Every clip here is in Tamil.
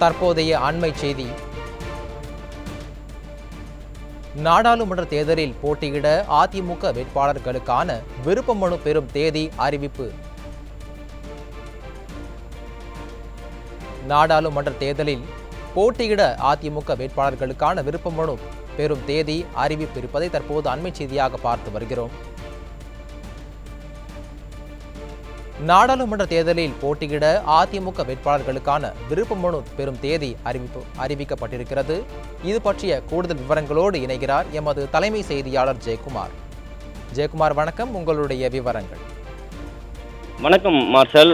தற்போதைய அண்மை செய்தி. நாடாளுமன்ற தேர்தலில் போட்டியிட அதிமுக வேட்பாளர்களுக்கான விருப்ப மனு பெறும் தேதி அறிவிப்பு. நாடாளுமன்ற தேர்தலில் போட்டியிட அதிமுக வேட்பாளர்களுக்கான விருப்ப மனு பெறும் தேதி அறிவிப்பு இருப்பதை தற்போது அண்மை செய்தியாக பார்த்து வருகிறோம். நாடாளுமன்ற தேர்தலில் போட்டியிட அதிமுக வேட்பாளர்களுக்கான விருப்ப மனு பெறும் தேதி அறிவிக்கப்பட்டிருக்கிறது. இது பற்றிய கூடுதல் விவரங்களோடு இணைகிறார் எமது தலைமை செய்தியாளர் ஜெயக்குமார். ஜெயக்குமார், வணக்கம். உங்களுடைய விவரங்கள். வணக்கம் மார்ஷல்.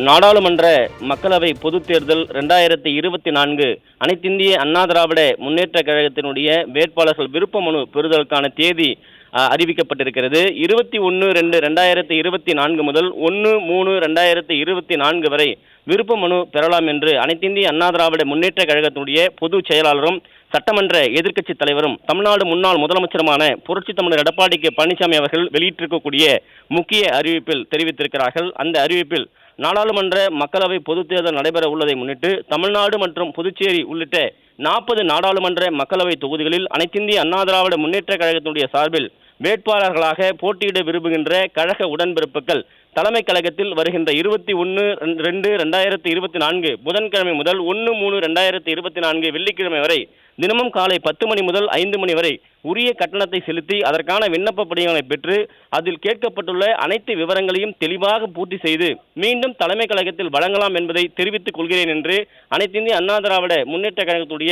நாடாளுமன்ற மக்களவை பொதுத் தேர்தல் 2024 அனைத்திந்திய அண்ணா திராவிட முன்னேற்ற கழகத்தினுடைய வேட்பாளர்கள் விருப்ப மனு பெறுதலுக்கான தேதி அறிவிக்கப்பட்டிருக்கிறது. 21/2/2024 முதல் 1/3/2024 வரை விருப்ப மனு பெறலாம் என்று அனைத்திந்திய அண்ணா திராவிட முன்னேற்ற கழகத்தினுடைய பொதுச் செயலாளரும் சட்டமன்ற எதிர்க்கட்சி தலைவரும் தமிழ்நாடு முன்னாள் முதலமைச்சருமான புரட்சித் தமிழர் எடப்பாடி கே பழனிசாமி அவர்கள் வெளியிட்டிருக்கக்கூடிய முக்கிய அறிவிப்பில் தெரிவித்திருக்கிறார்கள். அந்த அறிவிப்பில் நாடாளுமன்ற மக்களவை பொதுத் தேர்தல் நடைபெற உள்ளதை முன்னிட்டு தமிழ்நாடு மற்றும் புதுச்சேரி உள்ளிட்ட 40 நாடாளுமன்ற மக்களவை தொகுதிகளில் அனைத்திந்திய அண்ணா திராவிட முன்னேற்ற கழகத்தினுடைய சார்பில் வேட்பாளர்களாக போட்டியிட விரும்புகின்ற கழக உடன்பிறப்புகள் தலைமை கழகத்தில் வருகின்ற 21/2/2024 புதன்கிழமை முதல் 1/3/2024 வெள்ளிக்கிழமை வரை தினமும் காலை 10 மணி முதல் 5 மணி வரை உரிய கட்டணத்தை செலுத்தி அதற்கான விண்ணப்ப படிவங்களை பெற்று அதில் கேட்கப்பட்டுள்ள அனைத்து விவரங்களையும் தெளிவாக பூர்த்தி செய்து மீண்டும் தலைமை கழகத்தில் வழங்கலாம் என்பதை தெரிவித்துக் கொள்கிறேன் என்று அனைத்திந்திய அண்ணா திராவிட முன்னேற்ற கழகத்துடைய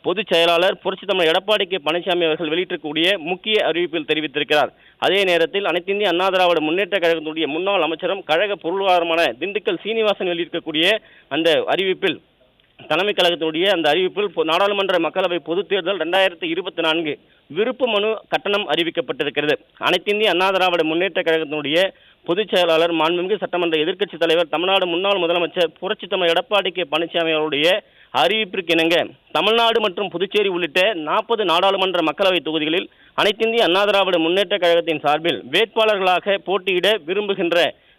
பொதுச் செயலாளர் புரட்சித் தமிழர் எடப்பாடி கே பழனிசாமி அவர்கள் வெளியிட்டிருக்கக்கூடிய முக்கிய அறிவிப்பில் தெரிவித்திருக்கிறார். அதே நேரத்தில் அனைத்திந்திய அண்ணா திராவிட முன்னேற்ற கழகத்துடைய முன்னாள் அமைச்சரும் கழக பொருளாதாரமான திண்டுக்கல் சீனிவாசன் வெளியிட்டிருக்கக்கூடிய அந்த அறிவிப்பில் தலைமை கழகத்தினுடைய அந்த அறிவிப்பில் நாடாளுமன்ற மக்களவை பொதுத் தேர்தல் 2024 விருப்ப மனு கட்டணம் அறிவிக்கப்பட்டிருக்கிறது. அனைத்திந்திய அண்ணா திராவிட முன்னேற்ற கழகத்தினுடைய பொதுச் செயலாளர் மாண்புமிகு சட்டமன்ற எதிர்க்கட்சி தலைவர் தமிழ்நாடு முன்னாள் முதலமைச்சர் புரட்சித் தமிழர் எடப்பாடி கே பழனிசாமி அவருடைய அறிவிப்பிற்கு இணங்க தமிழ்நாடு மற்றும் புதுச்சேரி உள்ளிட்ட 40 நாடாளுமன்ற மக்களவை தொகுதிகளில் அனைத்திந்திய அண்ணா திராவிட முன்னேற்ற கழகத்தின் சார்பில் வேட்பாளர்களாக போட்டியிட விரும்புகின்ற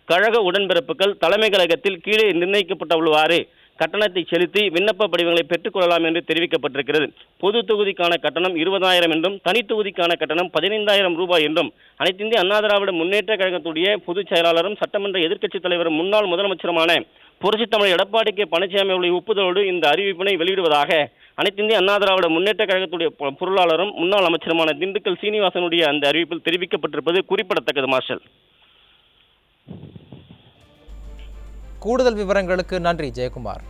கழக உடன்பிறப்புகள் தலைமை கழகத்தில் கீழே நிர்ணயிக்கப்பட்டுள்ளவாறு கட்டணத்தை செலுத்தி விண்ணப்ப படிவங்களை பெற்றுக் கொள்ளலாம் என்று தெரிவிக்கப்பட்டிருக்கிறது. பொது தொகுதிக்கான கட்டணம் 20,000 என்றும் தனி தொகுதிக்கான கட்டணம் 15,000 ரூபாய் என்றும் அனைத்திந்திய அண்ணா திராவிட முன்னேற்ற கழகத்துடைய பொதுச் செயலாளரும் சட்டமன்ற எதிர்க்கட்சி தலைவரும் முன்னாள் முதலமைச்சருமான புரட்சித் தமிழர் எடப்பாடி கே பழனிசாமி அவருடைய ஒப்புதலோடு இந்த அறிவிப்பினை வெளியிடுவதாக அனைத்திந்திய அண்ணா திராவிட முன்னேற்ற கழகத்துடைய பொருளாளரும் முன்னாள் அமைச்சருமான திண்டுக்கல் சீனிவாசனுடைய அந்த அறிவிப்பில் தெரிவிக்கப்பட்டிருப்பது குறிப்பிடத்தக்கது. மார்ஷல், கூடுதல் விவரங்களுக்கு நன்றி ஜெயக்குமார்.